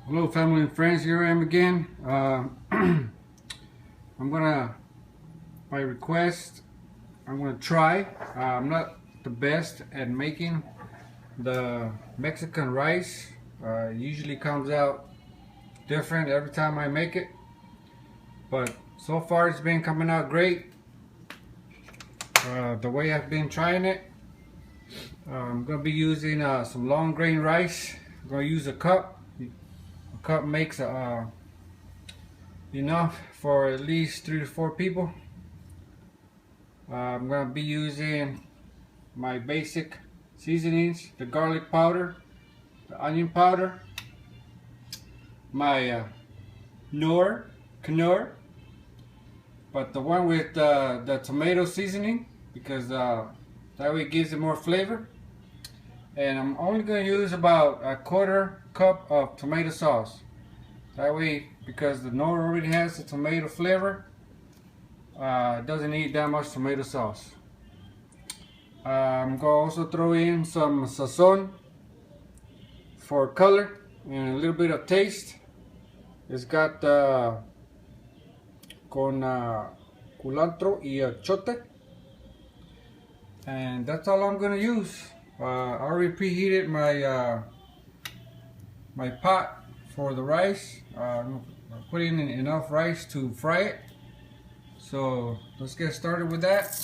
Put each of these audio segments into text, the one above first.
Hello family and friends, here I am again. I'm gonna, by request, I'm gonna try. I'm not the best at making the Mexican rice. It usually comes out different every time I make it, but so far it's been coming out great. The way I've been trying it, I'm gonna be using some long grain rice. I'm gonna use a cup. A cup makes enough for at least 3 to 4 people. I'm gonna be using my basic seasonings: the garlic powder, the onion powder, my Knorr, but the one with the tomato seasoning, because that way it gives it more flavor. And I'm only gonna use about a quarter cup of tomato sauce. That way, because the Knorr already has the tomato flavor, it doesn't need that much tomato sauce. I'm going to also throw in some sazon for color and a little bit of taste. It's got con culantro y achote, and that's all I'm going to use. I already preheated my pot for the rice. I'm putting in enough rice to fry it. So let's get started with that.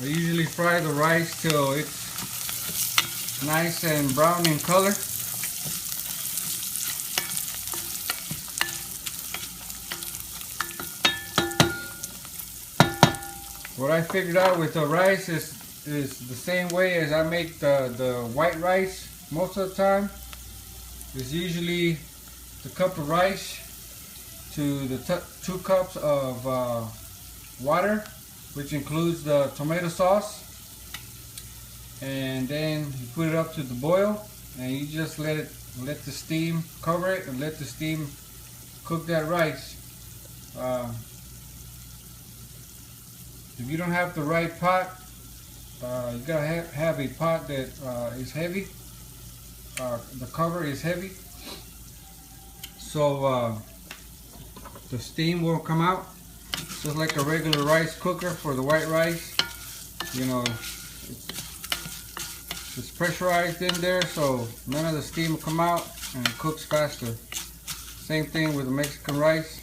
I usually fry the rice till it's nice and brown in color. What I figured out with the rice is the same way as I make the white rice most of the time. It's usually the cup of rice to the 2 cups of water, which includes the tomato sauce, and then you put it up to the boil, and you just let the steam cover it and let the steam cook that rice. If you don't have the right pot, you gotta have a pot that is heavy. The cover is heavy, so the steam will come out just like a regular rice cooker for the white rice. You know, it's pressurized in there, so none of the steam will come out and it cooks faster. Same thing with the Mexican rice.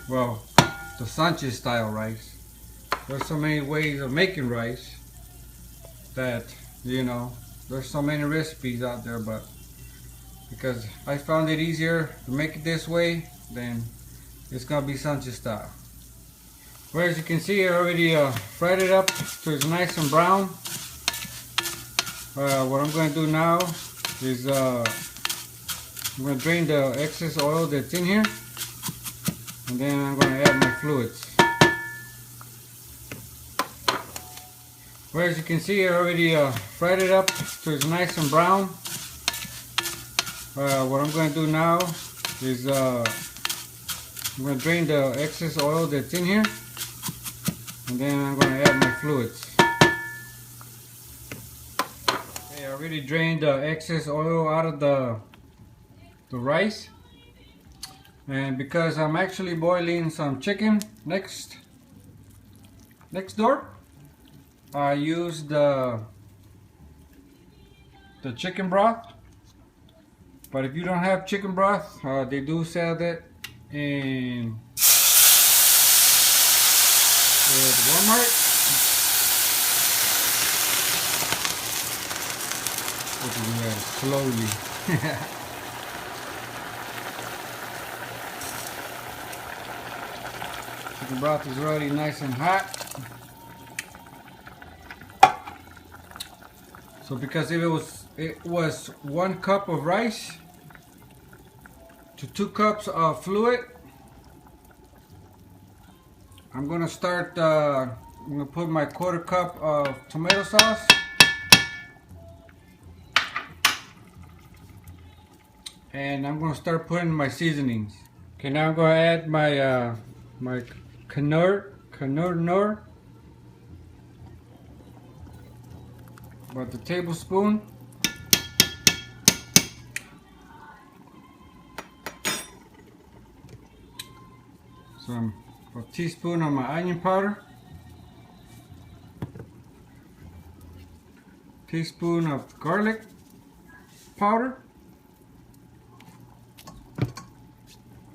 Well, the Sanchez style rice. There's so many ways of making rice that, you know, there's so many recipes out there, but because I found it easier to make it this way, then it's gonna be Sanchez style. Well, as you can see, I already fried it up so it's nice and brown. What I'm gonna do now is I'm gonna drain the excess oil that's in here, and then I'm gonna add my fluids. Well, as you can see, I already fried it up so it's nice and brown. What I'm going to do now is I'm going to drain the excess oil that's in here, and then I'm going to add my fluids. Okay, I already drained the excess oil out of the rice, and because I'm actually boiling some chicken next door, I used the chicken broth. But if you don't have chicken broth, they do sell that in Walmart. Let's do that slowly. Chicken broth is already nice and hot. So because if it was 1 cup of rice to 2 cups of fluid, I'm gonna start. I'm gonna put my quarter cup of tomato sauce, and I'm gonna start putting my seasonings. Okay, now I'm gonna add my my Knorr about the tablespoon. A teaspoon of my onion powder. Teaspoon of garlic powder.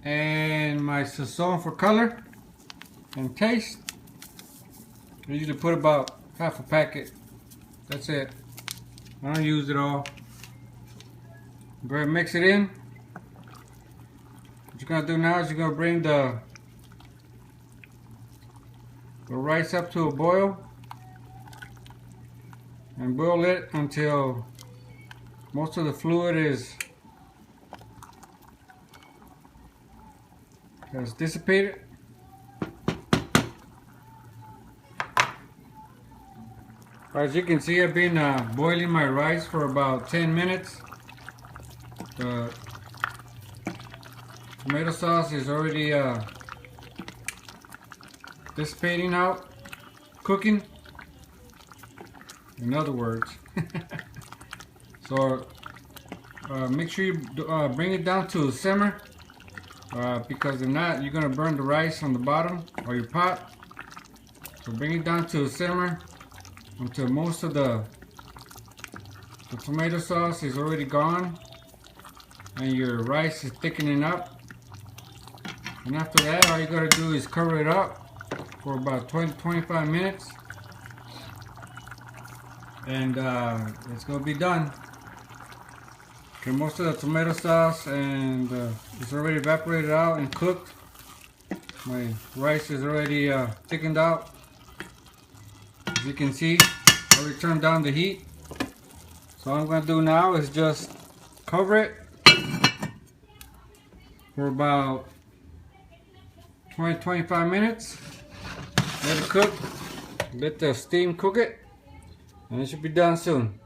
And my sazon for color and taste. I usually put about half a packet. That's it. I don't use it all. Go ahead and mix it in. What you're gonna do now is you're gonna bring the rice up to a boil and boil it until most of the fluid has dissipated. As you can see, I've been boiling my rice for about 10 minutes. The tomato sauce is already dissipating out, cooking, in other words. So make sure you bring it down to a simmer, because if not, you're going to burn the rice on the bottom or your pot. So bring it down to a simmer until most of the tomato sauce is already gone and your rice is thickening up. And after that, all you got to do is cover it up for about 20-25 minutes, and it's gonna be done. Okay, most of the tomato sauce and it's already evaporated out and cooked. My rice is already thickened out. As you can see, I already turned down the heat. So all I'm gonna do now is just cover it for about 20-25 minutes. Let it cook. Let the steam cook it, and it should be done soon.